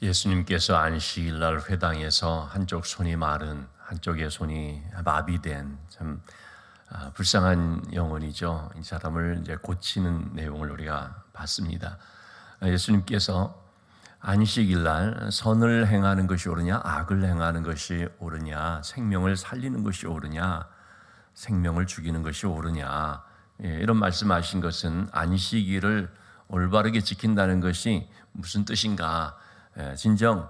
예수님께서 안식일날 회당에서 한쪽 손이 마른 한쪽의 손이 마비된 참 불쌍한 영혼이죠. 이 사람을 이제 고치는 내용을 우리가 봤습니다. 예수님께서 안식일날 선을 행하는 것이 옳으냐, 악을 행하는 것이 옳으냐, 생명을 살리는 것이 옳으냐, 생명을 죽이는 것이 옳으냐, 이런 말씀하신 것은 안식일을 올바르게 지킨다는 것이 무슨 뜻인가? 진정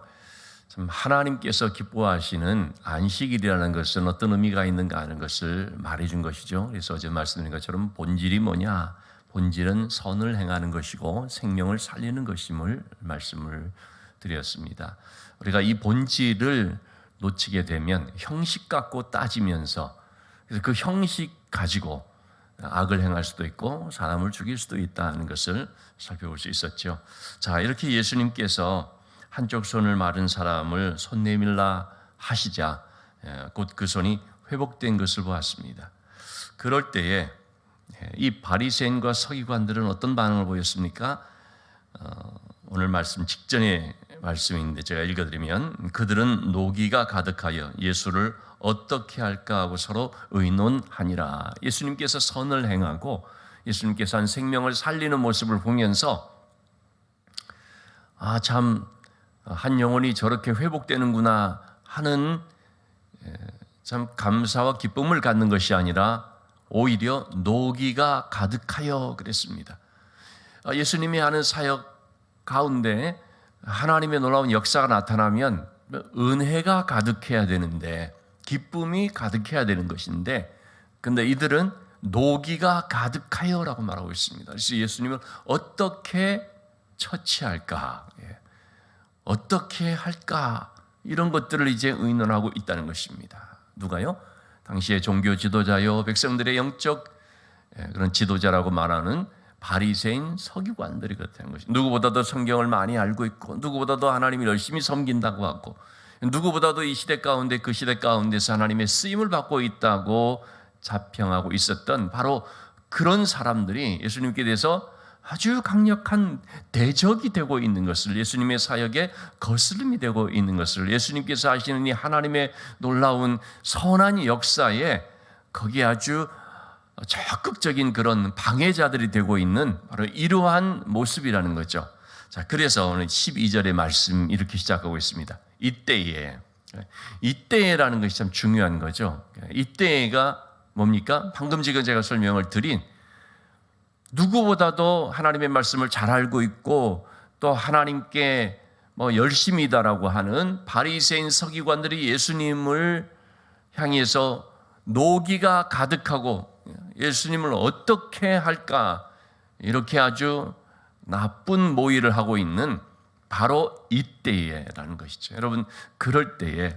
참 하나님께서 기뻐하시는 안식일이라는 것은 어떤 의미가 있는가 하는 것을 말해준 것이죠. 그래서 어제 말씀드린 것처럼 본질이 뭐냐? 본질은 선을 행하는 것이고 생명을 살리는 것임을 말씀을 드렸습니다. 우리가 이 본질을 놓치게 되면 형식 갖고 따지면서 그래서 그 형식 가지고 악을 행할 수도 있고 사람을 죽일 수도 있다는 것을 살펴볼 수 있었죠. 자, 이렇게 예수님께서 한쪽 손을 마른 사람을 손 내밀라 하시자 곧 그 손이 회복된 것을 보았습니다. 그럴 때에 이 바리새인과 서기관들은 어떤 반응을 보였습니까? 오늘 말씀 직전의 말씀인데 제가 읽어드리면 그들은 노기가 가득하여 예수를 어떻게 할까 하고 서로 의논하니라. 예수님께서 선을 행하고 예수님께서 한 생명을 살리는 모습을 보면서 참 한 영혼이 저렇게 회복되는구나 하는 참 감사와 기쁨을 갖는 것이 아니라 오히려 노기가 가득하여 그랬습니다. 예수님이 하는 사역 가운데 하나님의 놀라운 역사가 나타나면 은혜가 가득해야 되는데 기쁨이 가득해야 되는 것인데 근데 이들은 노기가 가득하여라고 말하고 있습니다. 그래서 예수님을 어떻게 처치할까? 어떻게 할까? 이런 것들을 이제 의논하고 있다는 것입니다. 누가요? 당시의 종교 지도자요, 백성들의 영적 그런 지도자라고 말하는 바리새인 서기관들이 그렇다는 것입니다. 누구보다도 성경을 많이 알고 있고 누구보다도 하나님을 열심히 섬긴다고 하고 누구보다도 이 시대 가운데 그 시대 가운데서 하나님의 쓰임을 받고 있다고 자평하고 있었던 바로 그런 사람들이 예수님께 대해서 아주 강력한 대적이 되고 있는 것을 예수님의 사역에 거스름이 되고 있는 것을 예수님께서 하시는 이 하나님의 놀라운 선한 역사에 거기에 아주 적극적인 그런 방해자들이 되고 있는 바로 이러한 모습이라는 거죠. 자, 그래서 오늘 12절의 말씀 이렇게 시작하고 있습니다. 이때에라는 것이 참 중요한 거죠. 이때가 뭡니까? 방금 지금 제가 설명을 드린 누구보다도 하나님의 말씀을 잘 알고 있고 또 하나님께 열심이다라고 하는 바리새인 서기관들이 예수님을 향해서 노기가 가득하고 예수님을 어떻게 할까 이렇게 아주 나쁜 모의를 하고 있는 바로 이때에라는 것이죠. 여러분 그럴 때에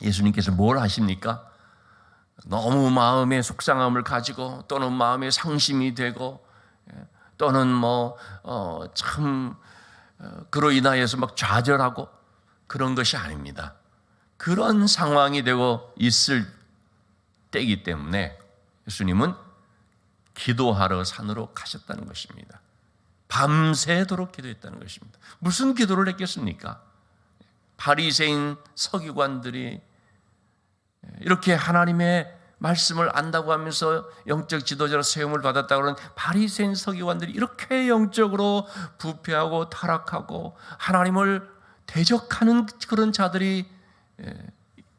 예수님께서 뭘 하십니까? 너무 마음의 속상함을 가지고 또는 마음의 상심이 되고 또는 그로 인하여서 막 좌절하고 그런 것이 아닙니다. 그런 상황이 되고 있을 때이기 때문에 예수님은 기도하러 산으로 가셨다는 것입니다. 밤새도록 기도했다는 것입니다. 무슨 기도를 했겠습니까? 바리새인 서기관들이 이렇게 하나님의 말씀을 안다고 하면서 영적 지도자로 세움을 받았다고 하는 바리새인 서기관들이 이렇게 영적으로 부패하고 타락하고 하나님을 대적하는 그런 자들이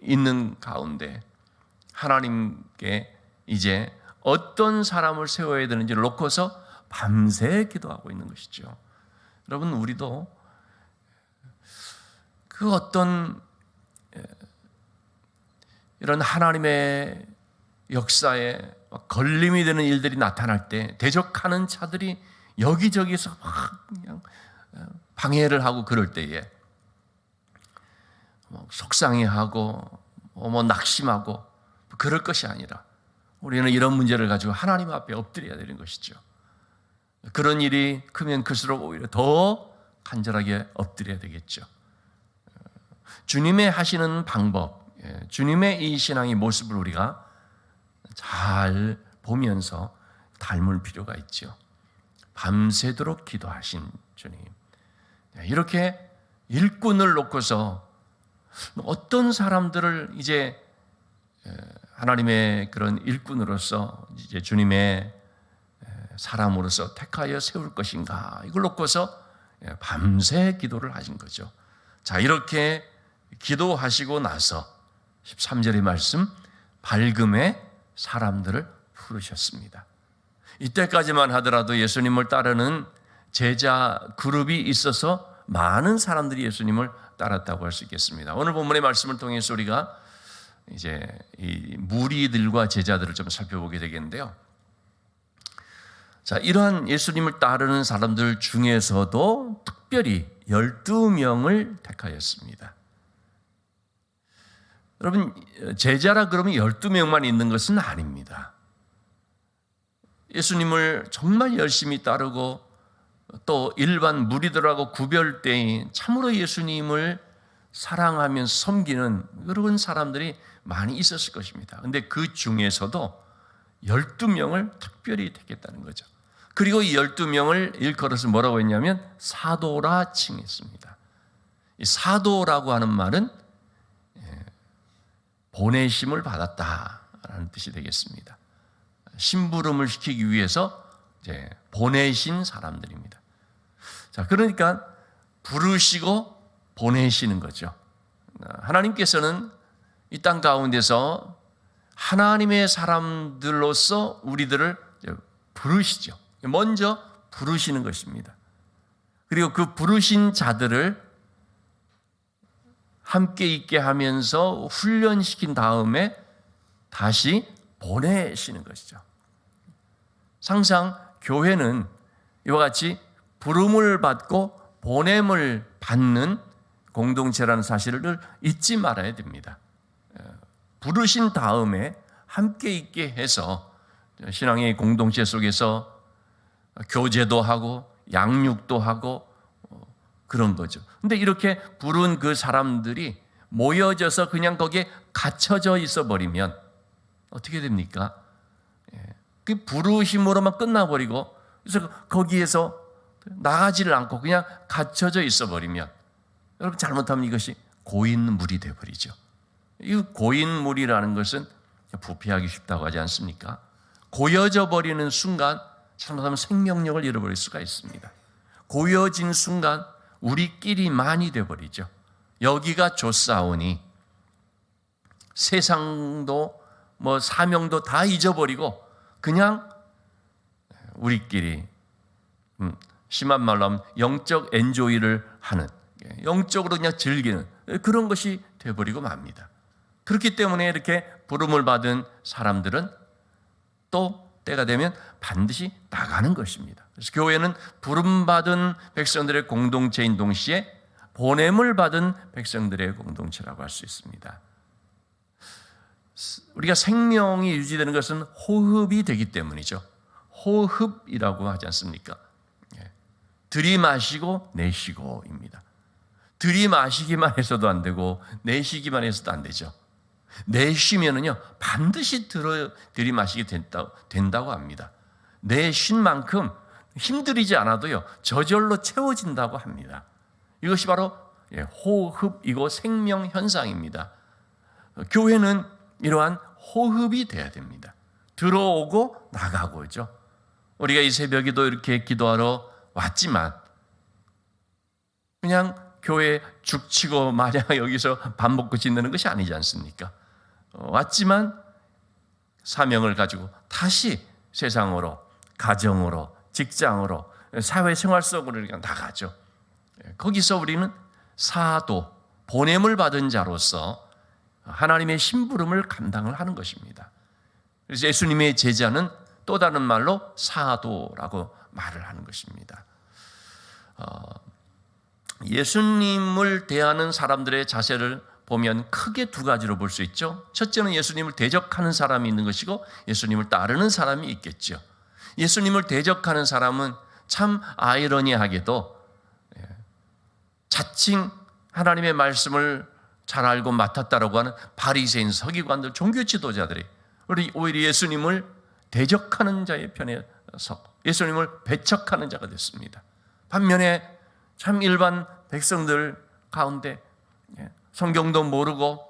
있는 가운데 하나님께 이제 어떤 사람을 세워야 되는지를 놓고서 밤새 기도하고 있는 것이죠. 여러분 우리도 그 어떤 이런 하나님의 역사에 걸림이 되는 일들이 나타날 때 대적하는 자들이 여기저기서 막 그냥 방해를 하고 그럴 때에 속상해하고 낙심하고 그럴 것이 아니라 우리는 이런 문제를 가지고 하나님 앞에 엎드려야 되는 것이죠. 그런 일이 크면 클수록 오히려 더 간절하게 엎드려야 되겠죠. 주님의 하시는 방법, 주님의 이 신앙의 모습을 우리가 잘 보면서 닮을 필요가 있죠. 밤새도록 기도하신 주님. 이렇게 일꾼을 놓고서 어떤 사람들을 이제 하나님의 그런 일꾼으로서 이제 주님의 사람으로서 택하여 세울 것인가, 이걸 놓고서 밤새 기도를 하신 거죠. 자, 이렇게 기도하시고 나서 13절의 말씀, 밝음에 사람들을 부르셨습니다. 이때까지만 하더라도 예수님을 따르는 제자 그룹이 있어서 많은 사람들이 예수님을 따랐다고 할 수 있겠습니다. 오늘 본문의 말씀을 통해서 우리가 이제 이 무리들과 제자들을 좀 살펴보게 되겠는데요. 자, 이러한 예수님을 따르는 사람들 중에서도 특별히 12명을 택하였습니다. 여러분, 제자라 그러면 12명만 있는 것은 아닙니다. 예수님을 정말 열심히 따르고 또 일반 무리들하고 구별되인 참으로 예수님을 사랑하면서 섬기는 그런 사람들이 많이 있었을 것입니다. 그런데 그 중에서도 12명을 특별히 택했다는 거죠. 그리고 이 12명을 일컬어서 뭐라고 했냐면 사도라 칭했습니다. 이 사도라고 하는 말은 보내심을 받았다라는 뜻이 되겠습니다. 심부름을 시키기 위해서 이제 보내신 사람들입니다. 자, 그러니까 부르시고 보내시는 거죠. 하나님께서는 이 땅 가운데서 하나님의 사람들로서 우리들을 부르시죠. 먼저 부르시는 것입니다. 그리고 그 부르신 자들을 함께 있게 하면서 훈련시킨 다음에 다시 보내시는 것이죠. 항상 교회는 이와 같이 부름을 받고 보냄을 받는 공동체라는 사실을 잊지 말아야 됩니다. 부르신 다음에 함께 있게 해서 신앙의 공동체 속에서 교제도 하고 양육도 하고 그런 거죠. 근데 이렇게 부른 그 사람들이 모여져서 그냥 거기에 갇혀져 있어 버리면 어떻게 됩니까? 그 부르심으로만 끝나버리고 그래서 거기에서 나가지를 않고 그냥 갇혀져 있어 버리면 여러분 잘못하면 이것이 고인물이 되어버리죠. 이 고인물이라는 것은 부패하기 쉽다고 하지 않습니까? 고여져 버리는 순간 잘못하면 생명력을 잃어버릴 수가 있습니다. 고여진 순간 우리끼리만이 되어버리죠. 여기가 좋사오니 세상도 뭐 사명도 다 잊어버리고 그냥 우리끼리 심한 말로 하면 영적 엔조이를 하는, 영적으로 그냥 즐기는 그런 것이 되어버리고 맙니다. 그렇기 때문에 이렇게 부름을 받은 사람들은 또 때가 되면 반드시 나가는 것입니다. 그래서 교회는 부름받은 백성들의 공동체인 동시에 보냄을 받은 백성들의 공동체라고 할 수 있습니다. 우리가 생명이 유지되는 것은 호흡이 되기 때문이죠. 호흡이라고 하지 않습니까? 들이마시고 내쉬고입니다. 들이마시기만 해서도 안 되고 내쉬기만 해서도 안 되죠. 내쉬면은요 반드시 들이마시게 된다고 합니다. 내쉰 만큼 힘들이지 않아도요 저절로 채워진다고 합니다. 이것이 바로 호흡이고 생명 현상입니다. 교회는 이러한 호흡이 돼야 됩니다. 들어오고 나가고죠. 우리가 이 새벽에도 이렇게 기도하러 왔지만 그냥 교회 죽치고 마냥 여기서 밥 먹고 지내는 것이 아니지 않습니까? 왔지만 사명을 가지고 다시 세상으로, 가정으로, 직장으로, 사회생활 속으로 나가죠. 거기서 우리는 사도, 보냄을 받은 자로서 하나님의 심부름을 감당을 하는 것입니다. 그래서 예수님의 제자는 또 다른 말로 사도라고 말을 하는 것입니다. 예수님을 대하는 사람들의 자세를 보면 크게 두 가지로 볼 수 있죠. 첫째는 예수님을 대적하는 사람이 있는 것이고 예수님을 따르는 사람이 있겠죠. 예수님을 대적하는 사람은 참 아이러니하게도 자칭 하나님의 말씀을 잘 알고 맡았다라고 하는 바리새인, 서기관들, 종교 지도자들이 오히려 예수님을 대적하는 자의 편에 서 예수님을 배척하는 자가 됐습니다. 반면에 참 일반 백성들, 가운데 성경도 모르고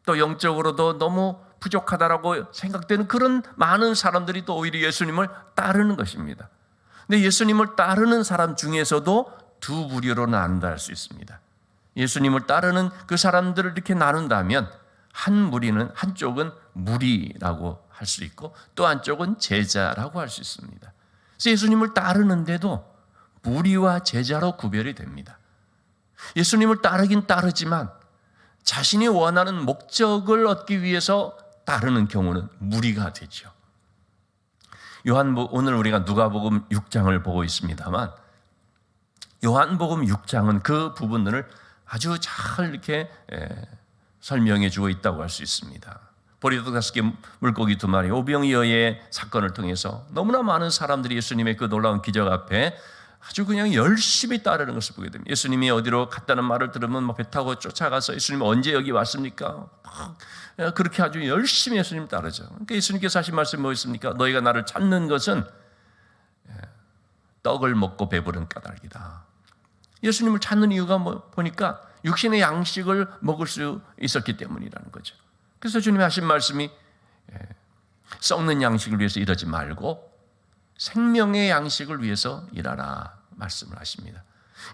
또 영적으로도 너무 부족하다라고 생각되는 그런 많은 사람들이 또 오히려 예수님을 따르는 것입니다. 근데 예수님을 따르는 사람 중에서도 두 부류로 나눈다 할 수 있습니다. 예수님을 따르는 그 사람들을 이렇게 나눈다면 한 무리는, 한쪽은 무리라고 할 수 있고 또 한쪽은 제자라고 할 수 있습니다. 그래서 예수님을 따르는데도 무리와 제자로 구별이 됩니다. 예수님을 따르긴 따르지만 자신이 원하는 목적을 얻기 위해서 따르는 경우는 무리가 되죠. 오늘 우리가 누가복음 6장을 보고 있습니다만 요한복음 6장은 그 부분들을 아주 잘 이렇게 설명해 주고 있다고 할 수 있습니다. 보리도 5개, 물고기 2마리, 오병이어의 사건을 통해서 너무나 많은 사람들이 예수님의 그 놀라운 기적 앞에 아주 그냥 열심히 따르는 것을 보게 됩니다. 예수님이 어디로 갔다는 말을 들으면 배 타고 쫓아가서 예수님 언제 여기 왔습니까? 그렇게 아주 열심히 예수님 따르죠. 그러니까 예수님께서 하신 말씀이 뭐였습니까? 너희가 나를 찾는 것은 떡을 먹고 배부른 까닭이다. 예수님을 찾는 이유가 보니까 육신의 양식을 먹을 수 있었기 때문이라는 거죠. 그래서 주님이 하신 말씀이 썩는 양식을 위해서 일하지 말고 생명의 양식을 위해서 일하라 말씀을 하십니다.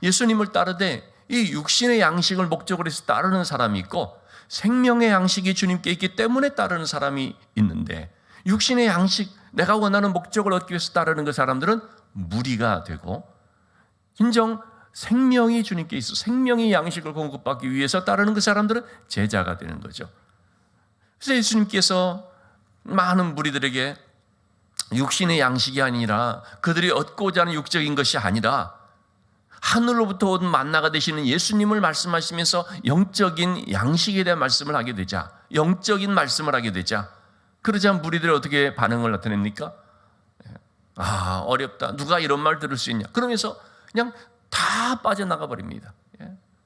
예수님을 따르되 이 육신의 양식을 목적으로 해서 따르는 사람이 있고 생명의 양식이 주님께 있기 때문에 따르는 사람이 있는데 육신의 양식, 내가 원하는 목적을 얻기 위해서 따르는 그 사람들은 무리가 되고 인정 생명이 주님께 있어 생명의 양식을 공급받기 위해서 따르는 그 사람들은 제자가 되는 거죠. 그래서 예수님께서 많은 무리들에게 육신의 양식이 아니라 그들이 얻고자 하는 육적인 것이 아니라 하늘로부터 온 만나가 되시는 예수님을 말씀하시면서 영적인 양식에 대한 말씀을 하게 되자, 영적인 말씀을 하게 되자, 그러자 무리들이 어떻게 반응을 나타냅니까? 어렵다, 누가 이런 말 들을 수 있냐, 그러면서 그냥 다 빠져나가 버립니다.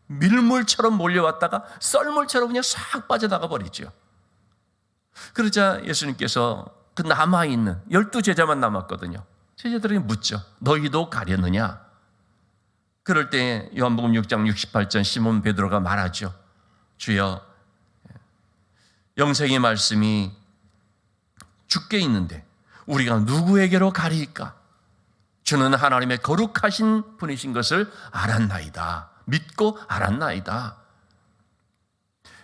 밀물처럼 몰려왔다가 썰물처럼 그냥 싹 빠져나가 버리죠. 그러자 예수님께서 그 남아있는 12제자만 남았거든요. 제자들이 묻죠. 너희도 가려느냐? 그럴 때 요한복음 6장 68절 시몬 베드로가 말하죠. 주여, 영생의 말씀이 주께 있는데 우리가 누구에게로 가리일까? 주는 하나님의 거룩하신 분이신 것을 알았나이다. 믿고 알았나이다.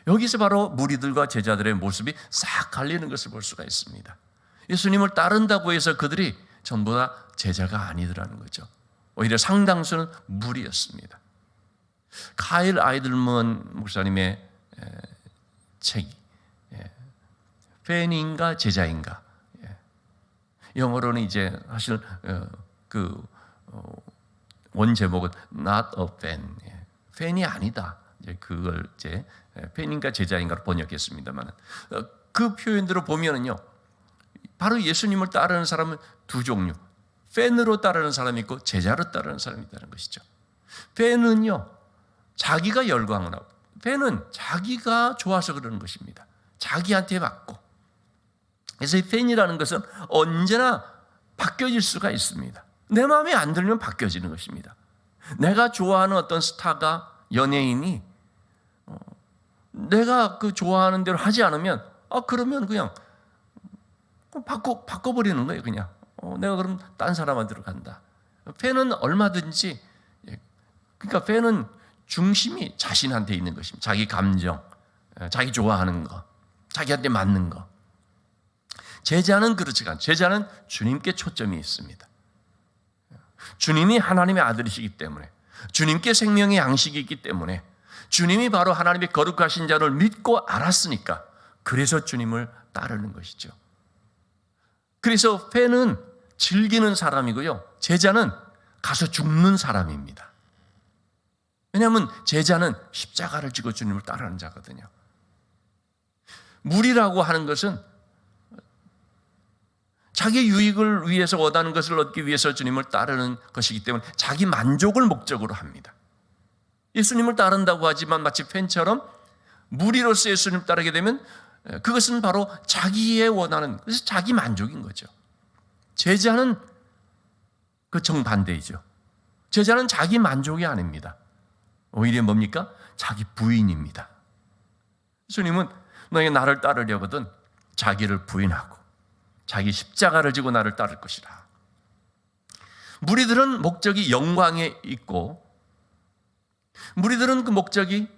여기서 바로 무리들과 제자들의 모습이 싹 갈리는 것을 볼 수가 있습니다. 예수님을 따른다고 해서 그들이 전부 다 제자가 아니더라는 거죠. 오히려 상당수는 무리였습니다. 카일 아이들먼 목사님의 책이 팬인가 제자인가, 영어로는 이제 사실 원 제목은 not a fan, 팬이 아니다. 그걸 이제 팬인가 제자인가로 번역했습니다만 그 표현대로 보면은요, 바로 예수님을 따르는 사람은 두 종류, 팬으로 따르는 사람이 있고 제자로 따르는 사람이 있다는 것이죠. 팬은요, 자기가 열광을 하고, 팬은 자기가 좋아서 그러는 것입니다. 자기한테 맞고. 그래서 이 팬이라는 것은 언제나 바뀌어질 수가 있습니다. 내 마음에 안 들면 바뀌어지는 것입니다. 내가 좋아하는 어떤 스타가, 연예인이 내가 그 좋아하는 대로 하지 않으면 그러면 그냥 바꿔버리는 거예요. 그냥 내가 그럼 딴 사람한테로 간다. 팬은 얼마든지, 그러니까 팬은 중심이 자신한테 있는 것입니다. 자기 감정, 자기 좋아하는 거, 자기한테 맞는 거. 제자는 그렇지 않아요. 제자는 주님께 초점이 있습니다. 주님이 하나님의 아들이시기 때문에, 주님께 생명의 양식이 있기 때문에, 주님이 바로 하나님의 거룩하신 자를 믿고 알았으니까 그래서 주님을 따르는 것이죠. 그래서 팬은 즐기는 사람이고요, 제자는 가서 죽는 사람입니다. 왜냐하면 제자는 십자가를 지고 주님을 따르는 자거든요. 무리라고 하는 것은 자기 유익을 위해서 원하는 것을 얻기 위해서 주님을 따르는 것이기 때문에 자기 만족을 목적으로 합니다. 예수님을 따른다고 하지만 마치 팬처럼 무리로서 예수님을 따르게 되면 그것은 바로 자기의 원하는, 그래서 자기 만족인 거죠. 제자는 그 정반대이죠. 제자는 자기 만족이 아닙니다. 오히려 뭡니까? 자기 부인입니다. 예수님은 너희 나를 따르려거든 자기를 부인하고 자기 십자가를 지고 나를 따를 것이라. 무리들은 목적이 영광에 있고, 무리들은 그 목적이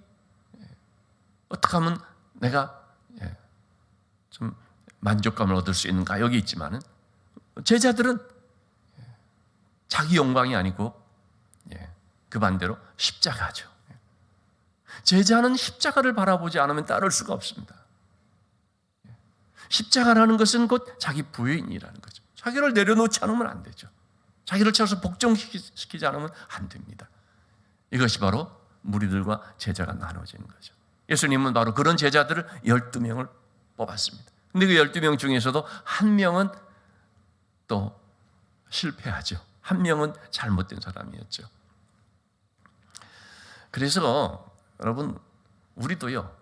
어떻게 하면 내가 좀 만족감을 얻을 수 있는가 여기 있지만은, 제자들은 자기 영광이 아니고 그 반대로 십자가죠. 제자는 십자가를 바라보지 않으면 따를 수가 없습니다. 십자가라는 것은 곧 자기 부인이라는 거죠. 자기를 내려놓지 않으면 안 되죠. 자기를 채워서 복종시키지 않으면 안 됩니다. 이것이 바로 무리들과 제자가 나눠지는 거죠. 예수님은 바로 그런 제자들을 12명을 뽑았습니다. 근데 그 12명 중에서도 한 명은 또 실패하죠. 한 명은 잘못된 사람이었죠. 그래서 여러분, 우리도요,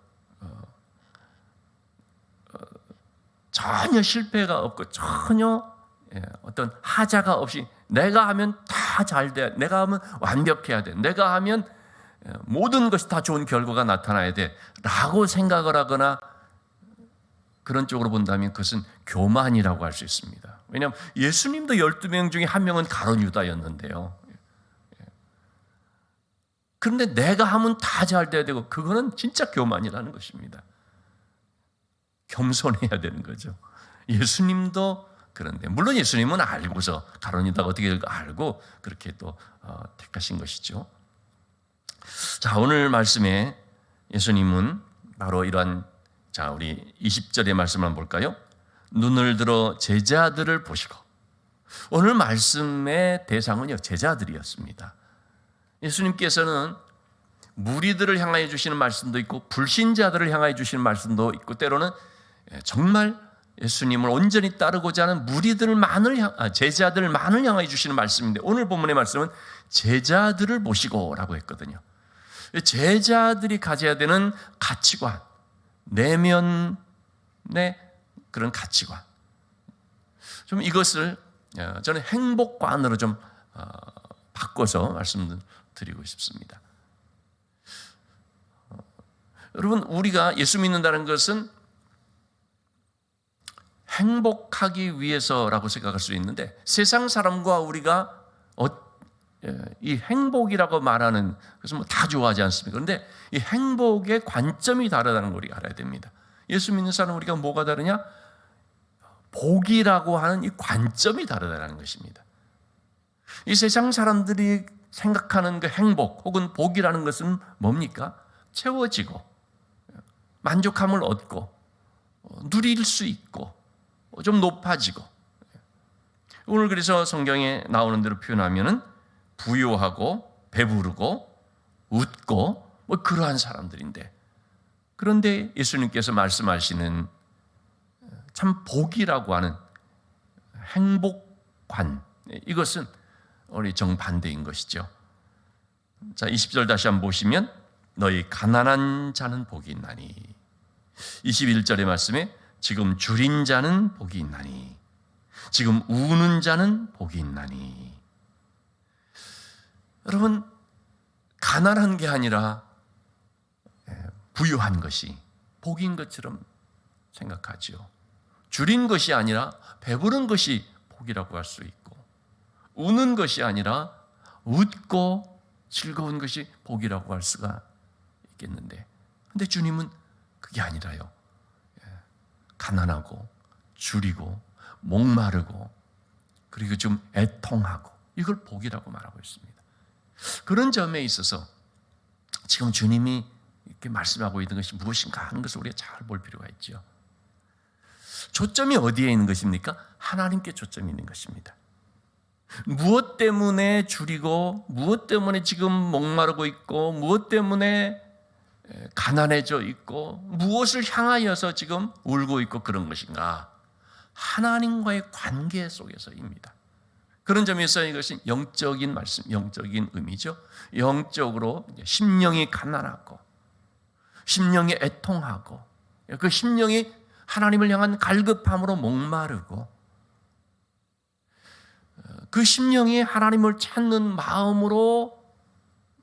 전혀 실패가 없고 전혀 어떤 하자가 없이 내가 하면 다 잘 돼, 내가 하면 완벽해야 돼, 내가 하면 모든 것이 다 좋은 결과가 나타나야 돼 라고 생각을 하거나 그런 쪽으로 본다면 그것은 교만이라고 할 수 있습니다. 왜냐하면 예수님도 12명 중에 한 명은 가룟 유다였는데요. 그런데 내가 하면 다 잘 돼야 되고, 그거는 진짜 교만이라는 것입니다. 겸손해야 되는 거죠. 예수님도 그런데, 물론 예수님은 알고서 가룟 유다가 어떻게 알고 그렇게 또 택하신 것이죠. 자, 오늘 말씀에 예수님은 바로 이러한, 자, 우리 20절의 말씀을 한번 볼까요? 눈을 들어 제자들을 보시고. 오늘 말씀의 대상은요, 제자들이었습니다. 예수님께서는 무리들을 향하여 주시는 말씀도 있고 불신자들을 향하여 주시는 말씀도 있고, 때로는 정말 예수님을 온전히 따르고자 하는 제자들만을 향하여 주시는 말씀인데, 오늘 본문의 말씀은 제자들을 보시고 라고 했거든요. 제자들이 가져야 되는 가치관, 내면의 그런 가치관, 좀 이것을 저는 행복관으로 좀 바꿔서 말씀드리고 싶습니다. 여러분, 우리가 예수 믿는다는 것은 행복하기 위해서라고 생각할 수 있는데, 세상 사람과 우리가 이 행복이라고 말하는 것은 뭐 다 좋아하지 않습니까? 그런데 이 행복의 관점이 다르다는 걸 우리가 알아야 됩니다. 예수 믿는 사람 우리가 뭐가 다르냐? 복이라고 하는 이 관점이 다르다는 것입니다. 이 세상 사람들이 생각하는 그 행복 혹은 복이라는 것은 뭡니까? 채워지고 만족함을 얻고 누릴 수 있고 좀 높아지고, 오늘 그래서 성경에 나오는 대로 표현하면은 부유하고 배부르고 웃고 뭐 그러한 사람들인데, 그런데 예수님께서 말씀하시는 참 복이라고 하는 행복관, 이것은 우리 정반대인 것이죠. 자, 20절 다시 한번 보시면 너희 가난한 자는 복이 있나니, 21절의 말씀에 지금 줄인 자는 복이 있나니, 지금 우는 자는 복이 있나니. 여러분, 가난한 게 아니라 부유한 것이 복인 것처럼 생각하죠. 줄인 것이 아니라 배부른 것이 복이라고 할 수 있고, 우는 것이 아니라 웃고 즐거운 것이 복이라고 할 수가 있겠는데, 근데 주님은 그게 아니라요, 가난하고 줄이고 목마르고 그리고 좀 애통하고 이걸 복이라고 말하고 있습니다. 그런 점에 있어서 지금 주님이 이렇게 말씀하고 있는 것이 무엇인가 하는 것을 우리가 잘 볼 필요가 있죠. 초점이 어디에 있는 것입니까? 하나님께 초점이 있는 것입니다. 무엇 때문에 줄이고, 무엇 때문에 지금 목마르고 있고, 무엇 때문에 가난해져 있고, 무엇을 향하여서 지금 울고 있고 그런 것인가? 하나님과의 관계 속에서입니다. 그런 점에서 이것은 영적인 말씀, 영적인 의미죠. 영적으로 심령이 가난하고 심령이 애통하고 그 심령이 하나님을 향한 갈급함으로 목마르고 그 심령이 하나님을 찾는 마음으로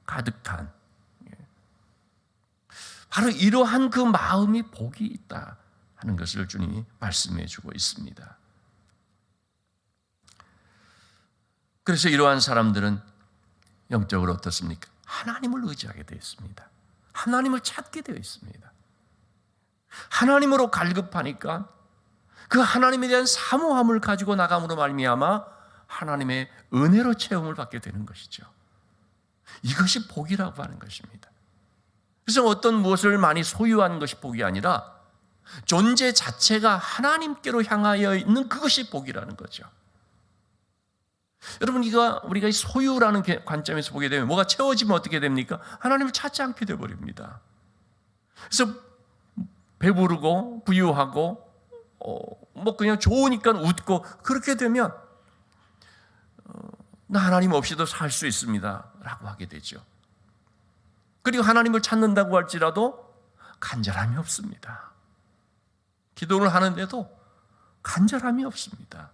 가득한 바로 이러한 그 마음이 복이 있다 하는 것을 주님이 말씀해 주고 있습니다. 그래서 이러한 사람들은 영적으로 어떻습니까? 하나님을 의지하게 되어 있습니다. 하나님을 찾게 되어 있습니다. 하나님으로 갈급하니까 그 하나님에 대한 사모함을 가지고 나감으로 말미암아 하나님의 은혜로 체험을 받게 되는 것이죠. 이것이 복이라고 하는 것입니다. 그래서 어떤 무엇을 많이 소유한 것이 복이 아니라 존재 자체가 하나님께로 향하여 있는 그것이 복이라는 거죠. 여러분, 우리가 소유라는 관점에서 보게 되면 뭐가 채워지면 어떻게 됩니까? 하나님을 찾지 않게 되어버립니다. 그래서 배부르고 부유하고 뭐 그냥 좋으니까 웃고 그렇게 되면 나 하나님 없이도 살 수 있습니다 라고 하게 되죠. 그리고 하나님을 찾는다고 할지라도 간절함이 없습니다. 기도를 하는데도 간절함이 없습니다.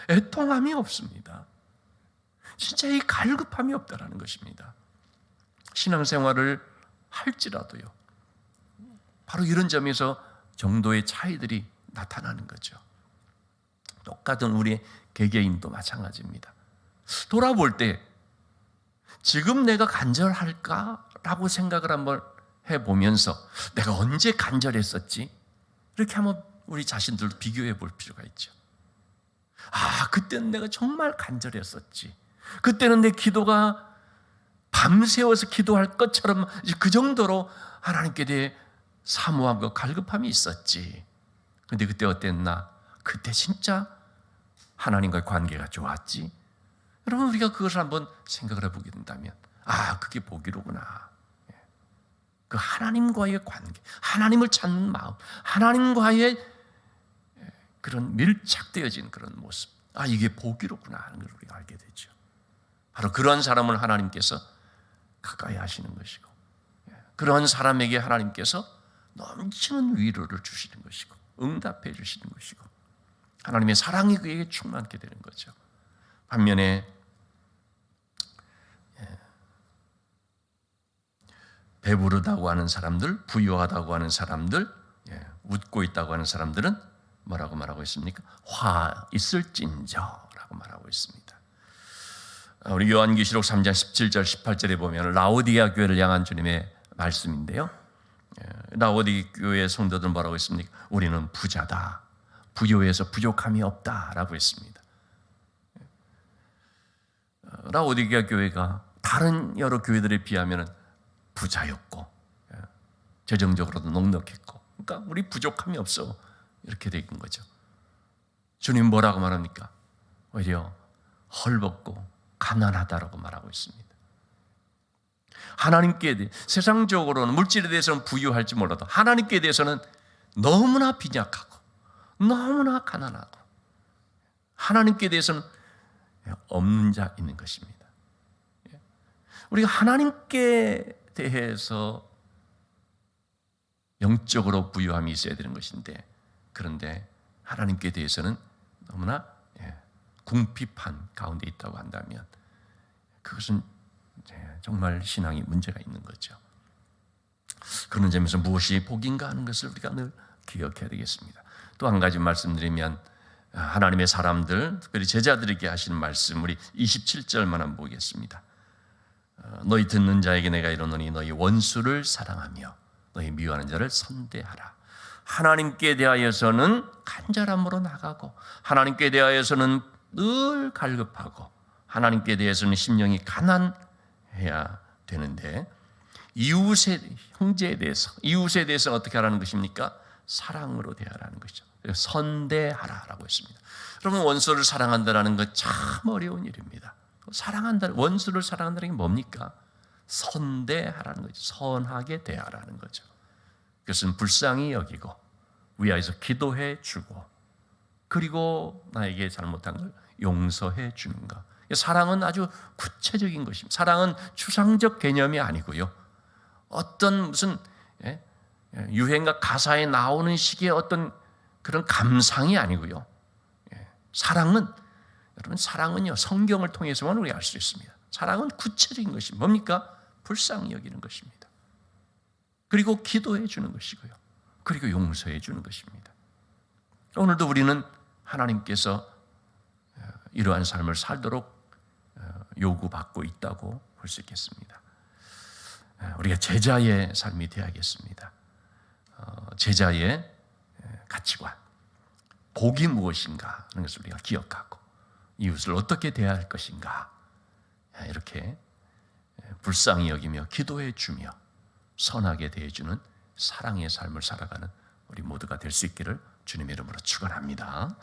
애통함이 없습니다. 진짜 이 갈급함이 없다라는 것입니다. 신앙생활을 할지라도요. 바로 이런 점에서 정도의 차이들이 나타나는 거죠. 똑같은 우리 개개인도 마찬가지입니다. 돌아볼 때 지금 내가 간절할까라고 생각을 한번 해보면서 내가 언제 간절했었지? 이렇게 한번 우리 자신들도 비교해 볼 필요가 있죠. 그때는 내가 정말 간절했었지. 그때는 내 기도가 밤새워서 기도할 것처럼 그 정도로 하나님께 대해 사모함과 갈급함이 있었지. 그런데 그때 어땠나? 그때 진짜 하나님과의 관계가 좋았지. 여러분, 우리가 그것을 한번 생각을 해보게 된다면 그게 복이로구나. 그 하나님과의 관계, 하나님을 찾는 마음, 하나님과의 그런 밀착되어진 그런 모습, 이게 복이로구나 하는 걸 우리가 알게 되죠. 바로 그런 사람을 하나님께서 가까이 하시는 것이고, 그런 사람에게 하나님께서 넘치는 위로를 주시는 것이고, 응답해 주시는 것이고, 하나님의 사랑이 그에게 충만하게 되는 거죠. 반면에 배부르다고 하는 사람들, 부유하다고 하는 사람들, 웃고 있다고 하는 사람들은 뭐라고 말하고 있습니까? 화 있을진저라고 말하고 있습니다. 우리 요한계시록 3장 17절 18절에 보면 라오디게아 교회를 향한 주님의 말씀인데요. 라오디게아 교회 성도들은 뭐라고 했습니까? 우리는 부자다. 부유해서 부족함이 없다라고 했습니다. 라오디게아 교회가 다른 여러 교회들에 비하면 부자였고 재정적으로도 넉넉했고, 그러니까 우리 부족함이 없어 이렇게 된 거죠. 주님 뭐라고 말합니까? 오히려 헐벗고 가난하다라고 말하고 있습니다. 하나님께 세상적으로는 물질에 대해서는 부유할지 몰라도 하나님께 대해서는 너무나 빈약하고 너무나 가난하고 하나님께 대해서는 없는 자 있는 것입니다. 우리가 하나님께 대해서 영적으로 부유함이 있어야 되는 것인데, 그런데 하나님께 대해서는 너무나 궁핍한 가운데 있다고 한다면 그것은 정말 신앙이 문제가 있는 거죠. 그런 점에서 무엇이 복인가 하는 것을 우리가 늘 기억해야 되겠습니다. 또 한 가지 말씀드리면 하나님의 사람들, 특별히 제자들에게 하시는 말씀, 우리 27절만 한번 보겠습니다. 너희 듣는 자에게 내가 이르노니 너희 원수를 사랑하며 너희 미워하는 자를 선대하라. 하나님께 대하여서는 간절함으로 나가고 하나님께 대하여서는 늘 갈급하고 하나님께 대해서는 심령이 가난해야 되는데, 이웃의 형제에 대해서, 이웃에 대해서 어떻게 하라는 것입니까? 사랑으로 대하라는 것이죠. 선대하라라고 했습니다. 여러분, 원수를 사랑한다는 것 참 어려운 일입니다. 원수를 사랑한다는 게 뭡니까? 선대하라는 거죠. 선하게 대하라는 거죠. 그것은 불쌍히 여기고 위하여서 기도해 주고, 그리고 나에게 잘못한 걸 용서해 주는 것. 사랑은 아주 구체적인 것입니다. 사랑은 추상적 개념이 아니고요, 어떤 무슨 유행가 가사에 나오는 식의 어떤 그런 감상이 아니고요. 사랑은, 여러분, 사랑은요 성경을 통해서만 우리가 알 수 있습니다. 사랑은 구체적인 것이 뭡니까? 불쌍히 여기는 것입니다. 그리고 기도해 주는 것이고요. 그리고 용서해 주는 것입니다. 오늘도 우리는 하나님께서 이러한 삶을 살도록 요구받고 있다고 볼 수 있겠습니다. 우리가 제자의 삶이 되어야겠습니다. 제자의 가치관, 복이 무엇인가 하는 것을 우리가 기억하고 이웃을 어떻게 대할 것인가 이렇게 불쌍히 여기며 기도해 주며 선하게 대해주는 사랑의 삶을 살아가는 우리 모두가 될 수 있기를 주님의 이름으로 축원합니다.